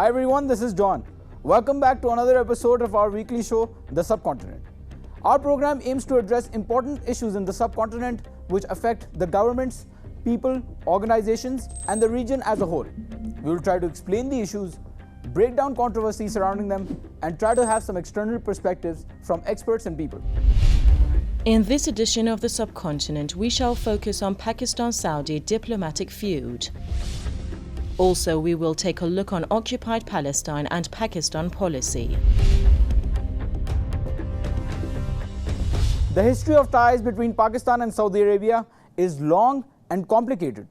Hi everyone, this is John. Welcome back to another episode of our weekly show, The Subcontinent. Our program aims to address important issues in the subcontinent which affect the governments, people, organizations, and the region as a whole. We will try to explain the issues, break down controversies surrounding them, and try to have some external perspectives from experts and people. In this edition of The Subcontinent, we shall focus on Pakistan-Saudi diplomatic feud. Also, we will take a look on occupied Palestine and Pakistan policy. The history of ties between Pakistan and Saudi Arabia is long and complicated.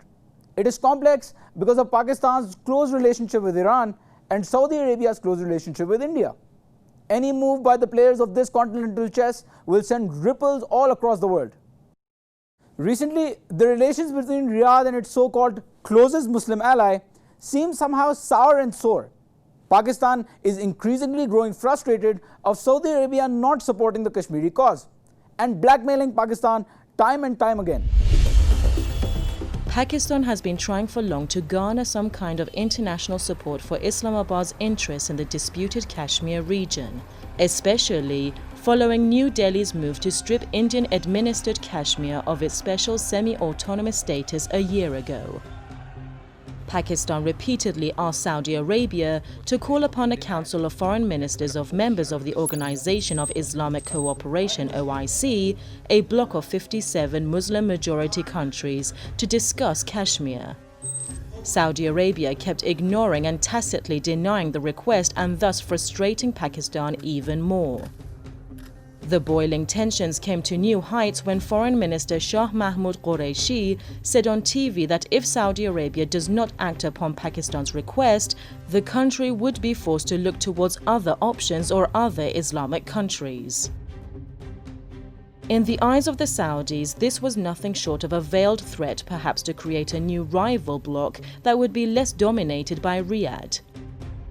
It is complex because of Pakistan's close relationship with Iran and Saudi Arabia's close relationship with India. Any move by the players of this continental chess will send ripples all across the world. Recently, the relations between Riyadh and its so-called closest Muslim ally seem somehow sour and sore. Pakistan is increasingly growing frustrated of Saudi Arabia not supporting the Kashmiri cause and blackmailing Pakistan time and time again. Pakistan has been trying for long to garner some kind of international support for Islamabad's interests in the disputed Kashmir region, especially following New Delhi's move to strip Indian-administered Kashmir of its special semi-autonomous status a year ago. Pakistan repeatedly asked Saudi Arabia to call upon a council of foreign ministers of members of the Organization of Islamic Cooperation (OIC), a bloc of 57 Muslim-majority countries, to discuss Kashmir. Saudi Arabia kept ignoring and tacitly denying the request and thus frustrating Pakistan even more. The boiling tensions came to new heights when Foreign Minister Shah Mahmood Qureshi said on TV that if Saudi Arabia does not act upon Pakistan's request, the country would be forced to look towards other options or other Islamic countries. In the eyes of the Saudis, this was nothing short of a veiled threat, perhaps to create a new rival bloc that would be less dominated by Riyadh.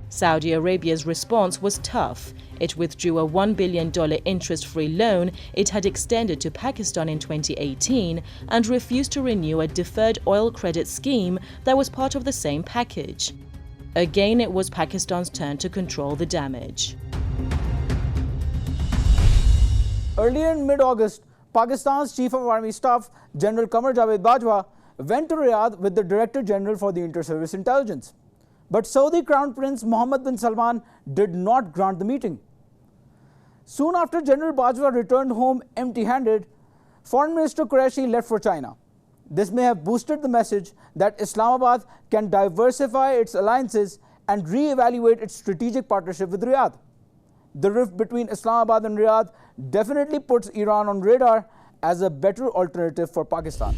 Saudi Arabia's response was tough. It withdrew a $1 billion interest-free loan it had extended to Pakistan in 2018 and refused to renew a deferred oil credit scheme that was part of the same package. Again, it was Pakistan's turn to control the damage. Earlier in mid-August, Pakistan's Chief of Army Staff, General Qamar Javed Bajwa, went to Riyadh with the Director General for the Inter-Service Intelligence. But Saudi Crown Prince Mohammed bin Salman did not grant the meeting. Soon after General Bajwa returned home empty-handed, Foreign Minister Qureshi left for China. This may have boosted the message that Islamabad can diversify its alliances and re-evaluate its strategic partnership with Riyadh. The rift between Islamabad and Riyadh definitely puts Iran on radar as a better alternative for Pakistan.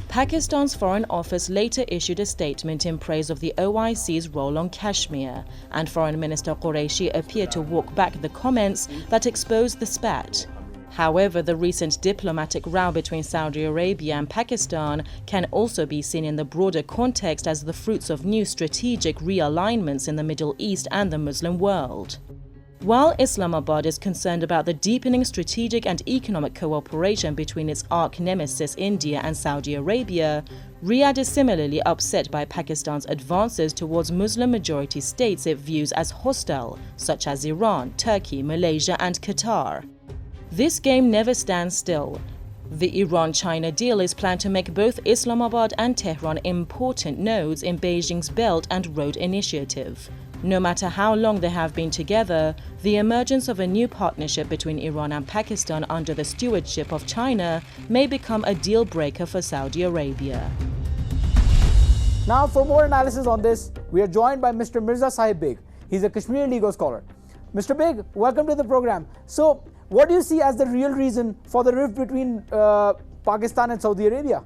Pakistan's Foreign Office later issued a statement in praise of the OIC's role on Kashmir, and Foreign Minister Qureshi appeared to walk back the comments that exposed the spat. However, the recent diplomatic row between Saudi Arabia and Pakistan can also be seen in the broader context as the fruits of new strategic realignments in the Middle East and the Muslim world. While Islamabad is concerned about the deepening strategic and economic cooperation between its arch-nemesis India and Saudi Arabia, Riyadh is similarly upset by Pakistan's advances towards Muslim-majority states it views as hostile, such as Iran, Turkey, Malaysia and Qatar. This game never stands still. The Iran-China deal is planned to make both Islamabad and Tehran important nodes in Beijing's Belt and Road Initiative. No matter how long they have been together, the emergence of a new partnership between Iran and Pakistan under the stewardship of China may become a deal breaker for Saudi Arabia. Now, for more analysis on this, we are joined by Mr. Mirza Sahib Beg. He's a Kashmiri legal scholar. Mr. Beg, welcome to the program. So, what do you see as the real reason for the rift between Pakistan and Saudi Arabia?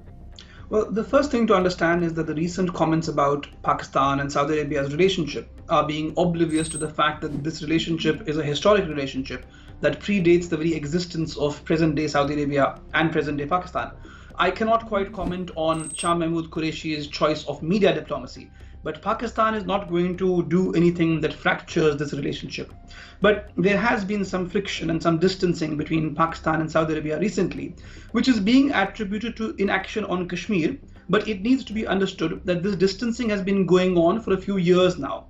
Well, the first thing to understand is that the recent comments about Pakistan and Saudi Arabia's relationship are being oblivious to the fact that this relationship is a historic relationship that predates the very existence of present-day Saudi Arabia and present-day Pakistan. I cannot quite comment on Shah Mahmood Qureshi's choice of media diplomacy, but Pakistan is not going to do anything that fractures this relationship. But there has been some friction and some distancing between Pakistan and Saudi Arabia recently, which is being attributed to inaction on Kashmir, But it needs to be understood that this distancing has been going on for a few years now.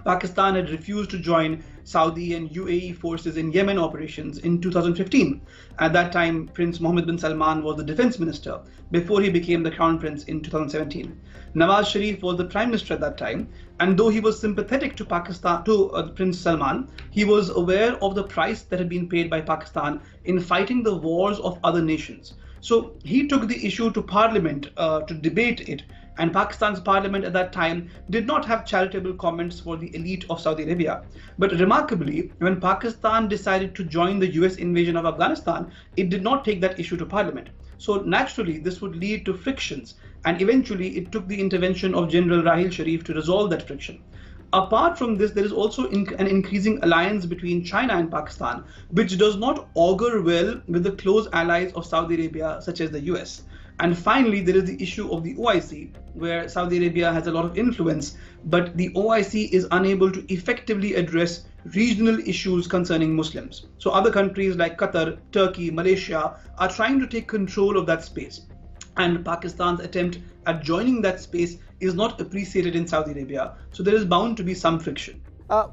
Pakistan had refused to join Saudi and UAE forces in Yemen operations in 2015. At that time, Prince Mohammed bin Salman was the defense minister before he became the crown prince in 2017. Nawaz Sharif was the prime minister at that time, and though he was sympathetic to Prince Salman, he was aware of the price that had been paid by Pakistan in fighting the wars of other nations. So he took the issue to parliament to debate it, and Pakistan's parliament at that time did not have charitable comments for the elite of Saudi Arabia. But remarkably, when Pakistan decided to join the US invasion of Afghanistan, it did not take that issue to parliament. So naturally, this would lead to frictions, and eventually it took the intervention of General Rahil Sharif to resolve that friction. Apart from this, there is also an increasing alliance between China and Pakistan, which does not augur well with the close allies of Saudi Arabia, such as the US. And finally, there is the issue of the OIC, where Saudi Arabia has a lot of influence, but the OIC is unable to effectively address regional issues concerning Muslims. So other countries like Qatar, Turkey, Malaysia are trying to take control of that space. And Pakistan's attempt at joining that space is not appreciated in Saudi Arabia. So there is bound to be some friction.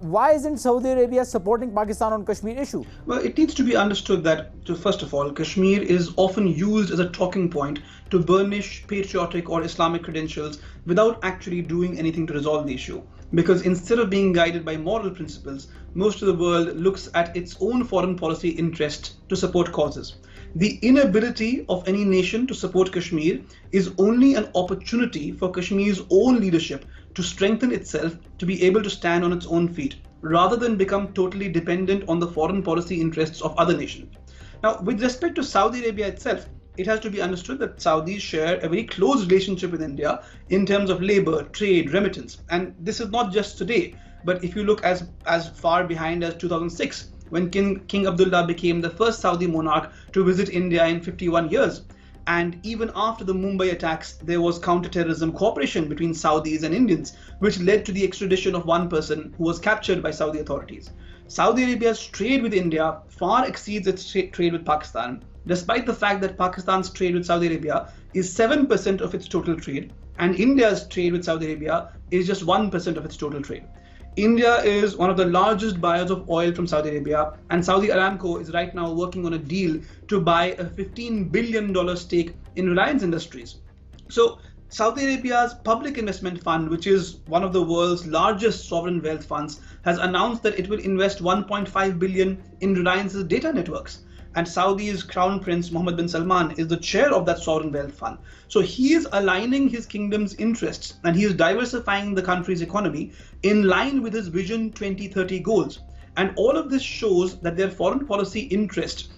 Why isn't Saudi Arabia supporting Pakistan on Kashmir issue? Well, it needs to be understood that, first of all, Kashmir is often used as a talking point to burnish patriotic or Islamic credentials without actually doing anything to resolve the issue. Because instead of being guided by moral principles, most of the world looks at its own foreign policy interest to support causes. The inability of any nation to support Kashmir is only an opportunity for Kashmir's own leadership to strengthen itself to be able to stand on its own feet, rather than become totally dependent on the foreign policy interests of other nations. Now, with respect to Saudi Arabia itself, it has to be understood that Saudis share a very close relationship with India in terms of labor, trade, remittance. And this is not just today, but if you look as far behind as 2006, when King Abdullah became the first Saudi monarch to visit India in 51 years. And even after the Mumbai attacks, there was counter-terrorism cooperation between Saudis and Indians, which led to the extradition of one person who was captured by Saudi authorities. Saudi Arabia's trade with India far exceeds its trade with Pakistan, despite the fact that Pakistan's trade with Saudi Arabia is 7% of its total trade, and India's trade with Saudi Arabia is just 1% of its total trade. India is one of the largest buyers of oil from Saudi Arabia, and Saudi Aramco is right now working on a deal to buy a $15 billion stake in Reliance Industries. So Saudi Arabia's public investment fund, which is one of the world's largest sovereign wealth funds, has announced that it will invest $1.5 billion in Reliance's data networks. And Saudi's Crown Prince Mohammed bin Salman is the chair of that sovereign wealth fund. So he is aligning his kingdom's interests, and he is diversifying the country's economy in line with his Vision 2030 goals. And all of this shows that in their foreign policy interest,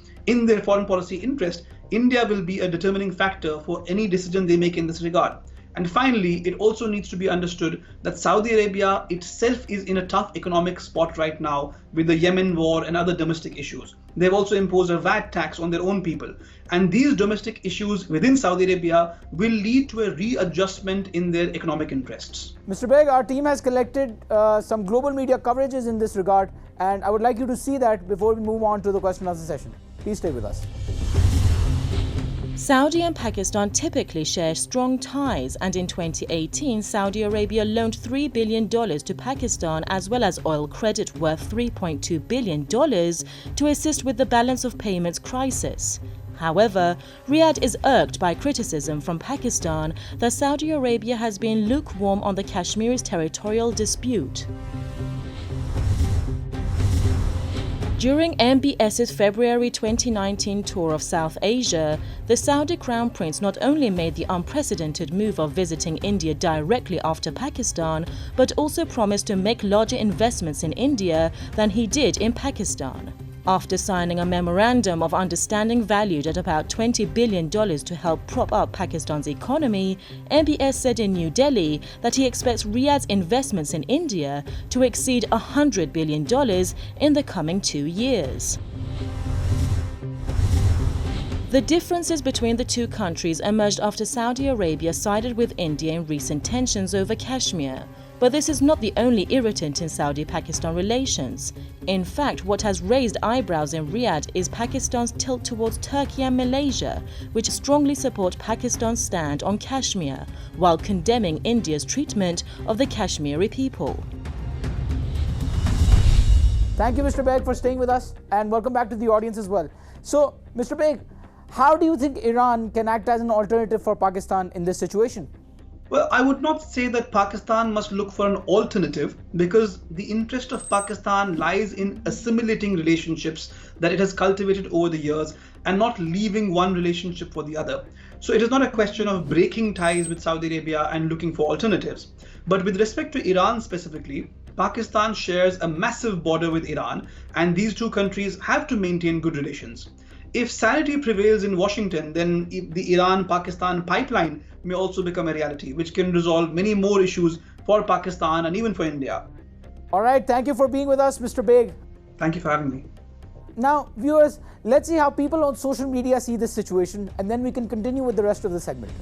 India will be a determining factor for any decision they make in this regard. And finally, it also needs to be understood that Saudi Arabia itself is in a tough economic spot right now with the Yemen war and other domestic issues. They've also imposed a VAT tax on their own people. And these domestic issues within Saudi Arabia will lead to a readjustment in their economic interests. Mr. Beg, our team has collected some global media coverages in this regard, and I would like you to see that before we move on to the question of the session. Please stay with us. Saudi and Pakistan typically share strong ties, and in 2018, Saudi Arabia loaned $3 billion to Pakistan as well as oil credit worth $3.2 billion to assist with the balance of payments crisis. However, Riyadh is irked by criticism from Pakistan that Saudi Arabia has been lukewarm on the Kashmir's territorial dispute. During MBS's February 2019 tour of South Asia, the Saudi Crown Prince not only made the unprecedented move of visiting India directly after Pakistan, but also promised to make larger investments in India than he did in Pakistan. After signing a memorandum of understanding valued at about $20 billion to help prop up Pakistan's economy, MBS said in New Delhi that he expects Riyadh's investments in India to exceed $100 billion in the coming 2 years. The differences between the two countries emerged after Saudi Arabia sided with India in recent tensions over Kashmir. But this is not the only irritant in Saudi-Pakistan relations. In fact, what has raised eyebrows in Riyadh is Pakistan's tilt towards Turkey and Malaysia, which strongly support Pakistan's stand on Kashmir, while condemning India's treatment of the Kashmiri people. Thank you, Mr. Beg, for staying with us, and welcome back to the audience as well. So, Mr. Beg, how do you think Iran can act as an alternative for Pakistan in this situation? Well, I would not say that Pakistan must look for an alternative, because the interest of Pakistan lies in assimilating relationships that it has cultivated over the years and not leaving one relationship for the other. So it is not a question of breaking ties with Saudi Arabia and looking for alternatives. But with respect to Iran specifically, Pakistan shares a massive border with Iran, and these two countries have to maintain good relations. If sanity prevails in Washington, then the Iran-Pakistan pipeline may also become a reality, which can resolve many more issues for Pakistan and even for India. All right, thank you for being with us, Mr. Beg. Thank you for having me. Now, viewers, let's see how people on social media see this situation, and then we can continue with the rest of the segment.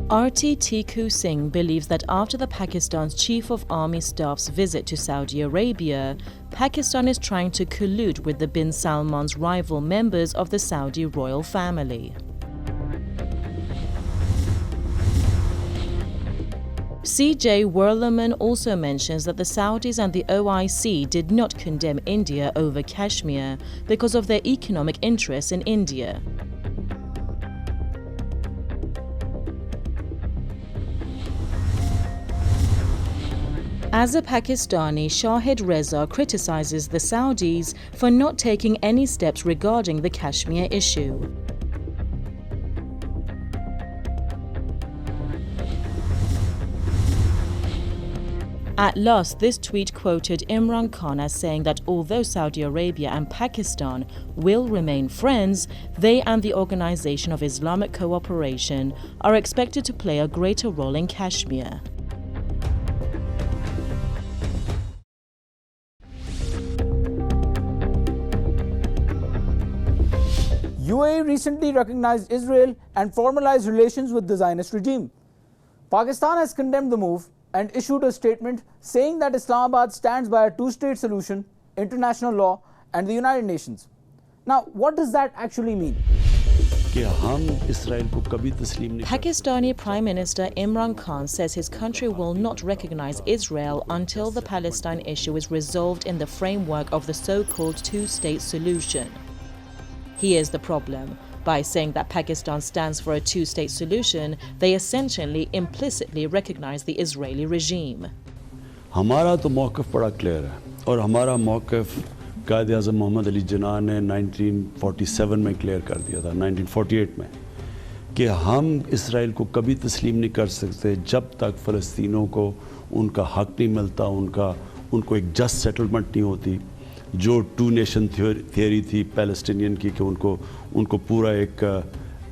RT Tiku Singh believes that after the Pakistan's Chief of Army Staff's visit to Saudi Arabia, Pakistan is trying to collude with the bin Salman's rival members of the Saudi royal family. CJ Werleman also mentions that the Saudis and the OIC did not condemn India over Kashmir because of their economic interests in India. As a Pakistani, Shahid Reza criticizes the Saudis for not taking any steps regarding the Kashmir issue. At last, this tweet quoted Imran Khan as saying that although Saudi Arabia and Pakistan will remain friends, they and the Organization of Islamic Cooperation are expected to play a greater role in Kashmir. UAE recently recognized Israel and formalized relations with the Zionist regime. Pakistan has condemned the move and issued a statement saying that Islamabad stands by a two-state solution, international law, and the United Nations. Now, what does that actually mean? Pakistani Prime Minister Imran Khan says his country will not recognize Israel until the Palestine issue is resolved in the framework of the so-called two-state solution. Here's the problem. By saying that Pakistan stands for a two-state solution, they essentially implicitly recognize the Israeli regime. हमारा तो मौक़िफ़ बड़ा clear है और हमारा मौक़िफ़ कायद-ए-आज़म मोहम्मद अली जिन्ना ने 1947 में clear कर दिया था, 1948 में, कि हम इसराइल को कभी तस्लीम नहीं कर सकते जब तक फ़लस्तीनों को उनका हक़ नहीं मिलता, उनको एक जस्ट सेटलमेंट नहीं होती, जो टू नेशन थियोरी थी पैलेस्टीनियन की, कि उनको पूरा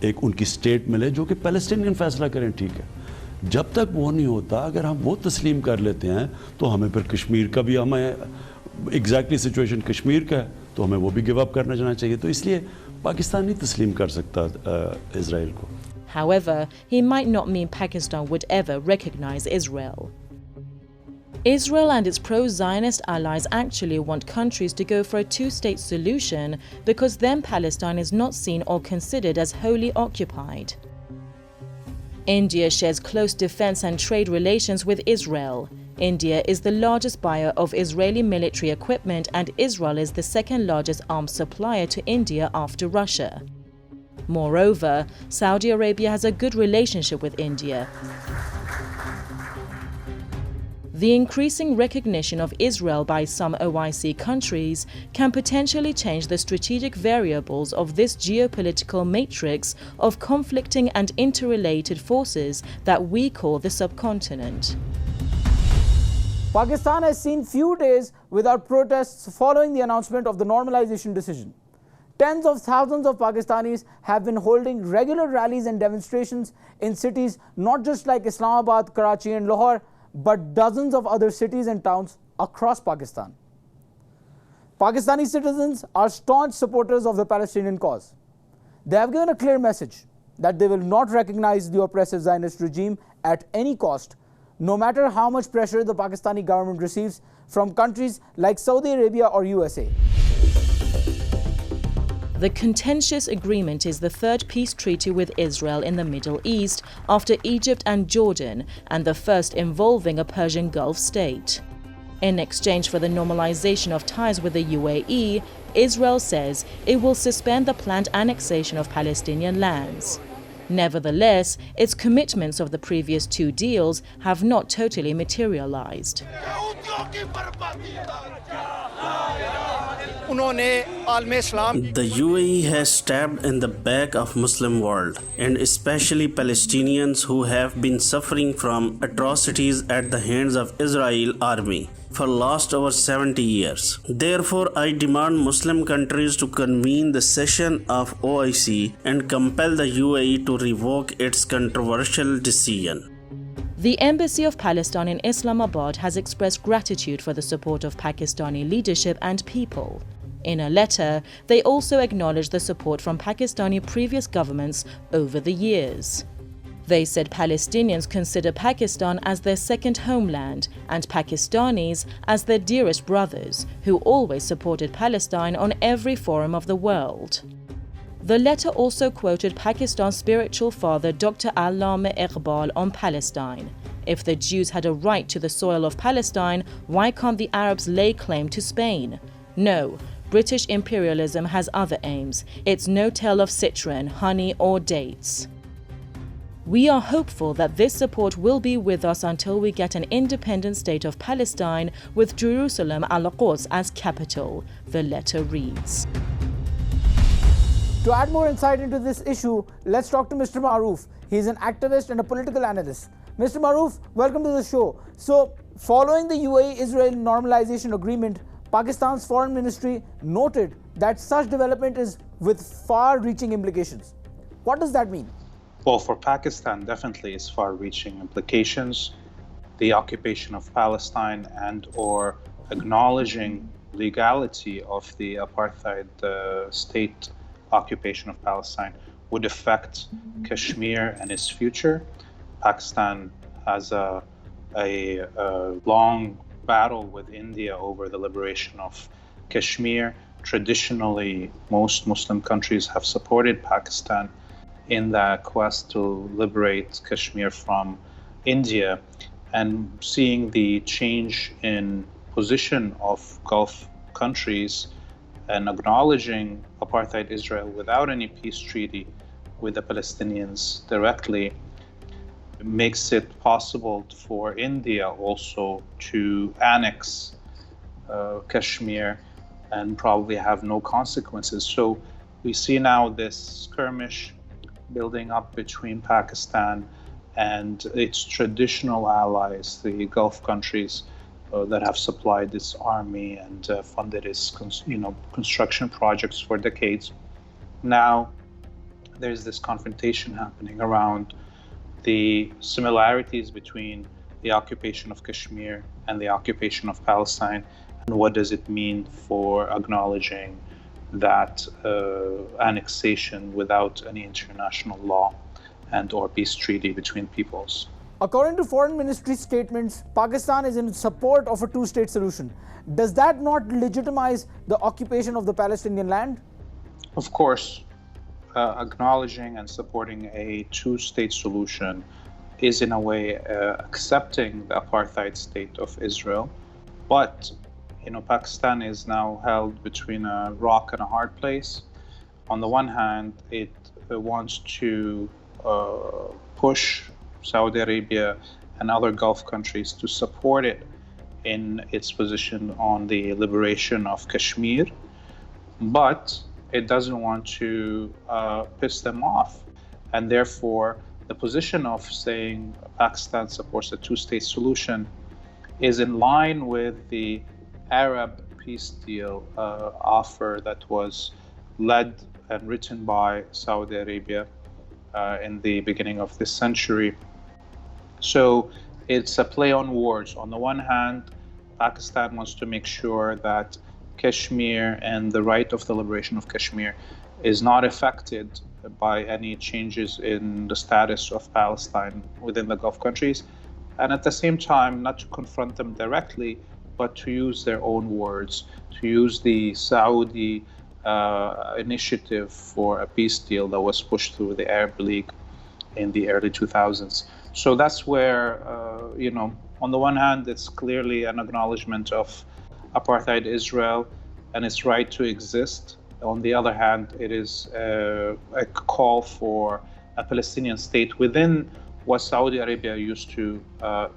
एक उनकी स्टेट मिले जो कि पैलेस्टीनियन फ़ैसला करें, ठीक है। जब तक वो नहीं होता, अगर हम वो तस्लीम कर लेते हैं तो हमें फिर कश्मीर का भी, हमें एग्जैक्टली सिचुएशन कश्मीर का है तो हमें वो भी गिव अप करना जाना चाहिए। तो इसलिए पाकिस्तान नहीं तस्लीम कर सकता इजराइल को। However, he might not mean Pakistan would ever recognize Israel. Israel and its pro-Zionist allies actually want countries to go for a two-state solution because then Palestine is not seen or considered as wholly occupied. India shares close defense and trade relations with Israel. India is the largest buyer of Israeli military equipment, and Israel is the second largest arms supplier to India after Russia. Moreover, Saudi Arabia has a good relationship with India. The increasing recognition of Israel by some OIC countries can potentially change the strategic variables of this geopolitical matrix of conflicting and interrelated forces that we call the subcontinent. Pakistan has seen few days without protests following the announcement of the normalization decision. Tens of thousands of Pakistanis have been holding regular rallies and demonstrations in cities not just like Islamabad, Karachi and Lahore, but dozens of other cities and towns across Pakistan. Pakistani citizens are staunch supporters of the Palestinian cause. They have given a clear message that they will not recognize the oppressive Zionist regime at any cost, no matter how much pressure the Pakistani government receives from countries like Saudi Arabia or USA. The contentious agreement is the third peace treaty with Israel in the Middle East after Egypt and Jordan, and the first involving a Persian Gulf state. In exchange for the normalization of ties with the UAE, Israel says it will suspend the planned annexation of Palestinian lands. Nevertheless, its commitments of the previous two deals have not totally materialized. The UAE has stabbed in the back of Muslim world, and especially Palestinians who have been suffering from atrocities at the hands of Israel army for last over 70 years. Therefore, I demand Muslim countries to convene the session of OIC and compel the UAE to revoke its controversial decision. The Embassy of Palestine in Islamabad has expressed gratitude for the support of Pakistani leadership and people. In a letter, they also acknowledged the support from Pakistani previous governments over the years. They said Palestinians consider Pakistan as their second homeland and Pakistanis as their dearest brothers, who always supported Palestine on every forum of the world. The letter also quoted Pakistan's spiritual father Dr. Allama Iqbal on Palestine. If the Jews had a right to the soil of Palestine, why can't the Arabs lay claim to Spain? No, British imperialism has other aims. It's no tale of citron, honey or dates. We are hopeful that this support will be with us until we get an independent state of Palestine with Jerusalem al-Quds as capital, the letter reads. To add more insight into this issue, let's talk to Mr. Maroof. He's an activist and a political analyst. Mr. Maroof, welcome to the show. So, following the UAE-Israel normalization agreement, Pakistan's foreign ministry noted that such development is with far-reaching implications. What does that mean? Well, for Pakistan, definitely it's far-reaching implications. The occupation of Palestine and or acknowledging legality of the apartheid state occupation of Palestine would affect Kashmir and its future. Pakistan has a long battle with India over the liberation of Kashmir. Traditionally, most Muslim countries have supported Pakistan in that quest to liberate Kashmir from India, and seeing the change in position of Gulf countries and acknowledging apartheid Israel without any peace treaty with the Palestinians directly makes it possible for India also to annex Kashmir and probably have no consequences. So we see now this skirmish building up between Pakistan and its traditional allies, the Gulf countries that have supplied its army and funded its construction projects for decades. Now there's this confrontation happening around the similarities between the occupation of Kashmir and the occupation of Palestine, and what does it mean for acknowledging that annexation without any international law and or peace treaty between peoples. According to foreign ministry statements, Pakistan is in support of a two-state solution. Does that not legitimize the occupation of the Palestinian land? Of course, acknowledging and supporting a two-state solution is in a way accepting the apartheid state of Israel. But Pakistan is now held between a rock and a hard place. On the one hand, it wants to push Saudi Arabia and other Gulf countries to support it in its position on the liberation of Kashmir, but it doesn't want to piss them off. And therefore, the position of saying Pakistan supports a two-state solution is in line with the Arab peace deal offer that was led and written by Saudi Arabia in the beginning of this century. So it's a play on words. On the one hand, Pakistan wants to make sure that Kashmir and the right of the liberation of Kashmir is not affected by any changes in the status of Palestine within the Gulf countries. and at the same time not to confront them directly, but to use their own words, to use the Saudi initiative for a peace deal that was pushed through the Arab League in the early 2000s. So that's where, on the one hand, it's clearly an acknowledgement of apartheid Israel and its right to exist. On the other hand, it is a call for a Palestinian state within what Saudi Arabia used to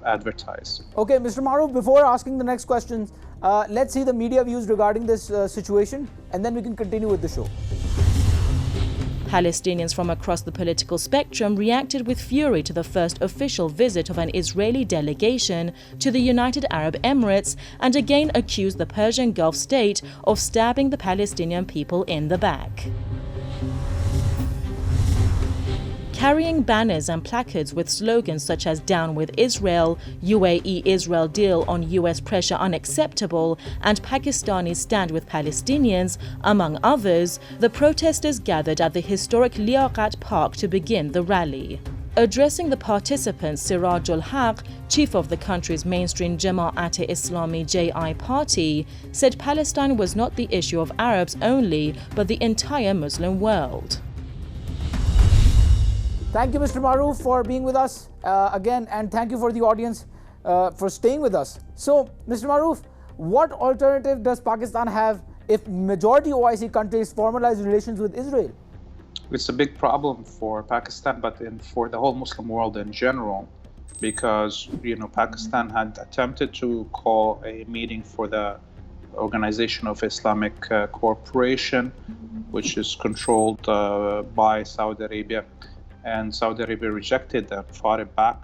advertise. Okay, Mr. Maroof, before asking the next questions, let's see the media views regarding this situation, and then we can continue with the show. Palestinians from across the political spectrum reacted with fury to the first official visit of an Israeli delegation to the United Arab Emirates and again accused the Persian Gulf state of stabbing the Palestinian people in the back. Carrying banners and placards with slogans such as "Down with Israel," UAE-Israel deal on US pressure unacceptable, and Pakistani stand with Palestinians, among others, the protesters gathered at the historic Liaqat Park to begin the rally. Addressing the participants, Sirajul Haq, chief of the country's mainstream Jama'at-e-Islami JI party, said Palestine was not the issue of Arabs only, but the entire Muslim world. Thank you, Mr. Maroof, for being with us again, and thank you for the audience for staying with us. So, Mr. Maroof, what alternative does Pakistan have if majority OIC countries formalize relations with Israel? It's a big problem for Pakistan, but for the whole Muslim world in general, because Pakistan had attempted to call a meeting for the Organization of Islamic Cooperation, which is controlled by Saudi Arabia. And Saudi Arabia rejected and fought it back.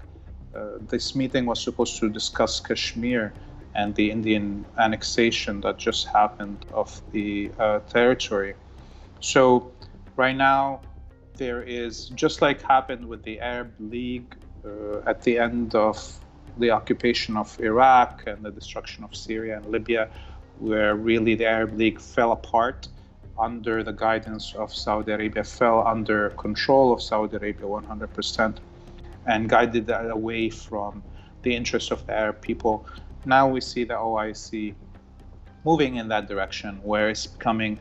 This meeting was supposed to discuss Kashmir and the Indian annexation that just happened of the territory. So right now, there is, just like happened with the Arab League at the end of the occupation of Iraq and the destruction of Syria and Libya, where really the Arab League fell apart under the guidance of Saudi Arabia, fell under control of Saudi Arabia 100%, and guided that away from the interests of the Arab people. Now we see the OIC moving in that direction, where it's becoming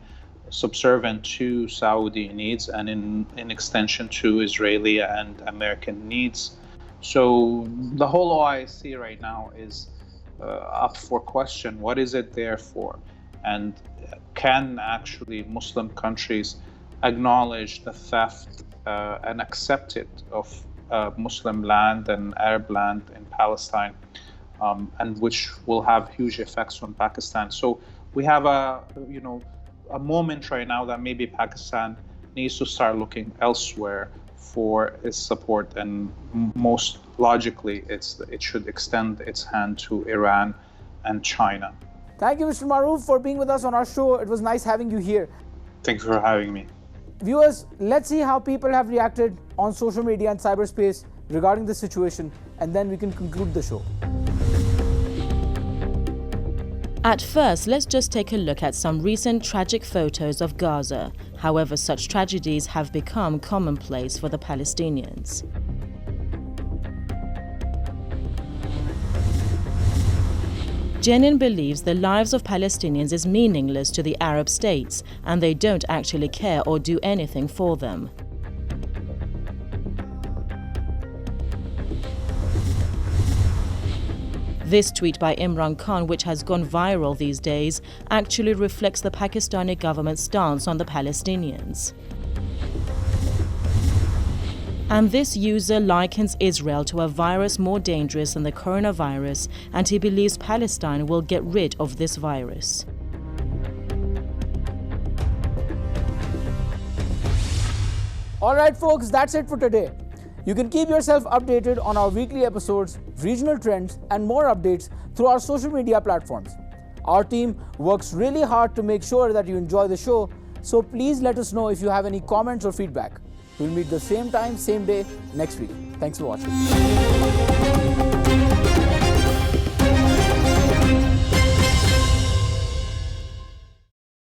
subservient to Saudi needs and in extension to Israeli and American needs. So the whole OIC right now is up for question. What is it there for? And can actually Muslim countries acknowledge the theft and accept it of Muslim land and Arab land in Palestine, and which will have huge effects on Pakistan? So we have a moment right now that maybe Pakistan needs to start looking elsewhere for its support, and most logically it should extend its hand to Iran and China. Thank you, Mr. Maroof, for being with us on our show. It was nice having you here. Thank you for having me. Viewers, let's see how people have reacted on social media and cyberspace regarding the situation, and then we can conclude the show. At first, let's just take a look at some recent tragic photos of Gaza. However, such tragedies have become commonplace for the Palestinians. Jenin believes the lives of Palestinians is meaningless to the Arab states, and they don't actually care or do anything for them. This tweet by Imran Khan, which has gone viral these days, actually reflects the Pakistani government's stance on the Palestinians. And this user likens Israel to a virus more dangerous than the coronavirus, and he believes Palestine will get rid of this virus. Alright folks, that's it for today. You can keep yourself updated on our weekly episodes, regional trends, and more updates through our social media platforms. Our team works really hard to make sure that you enjoy the show, so please let us know if you have any comments or feedback. We'll meet the same time, same day next week. Thanks for watching.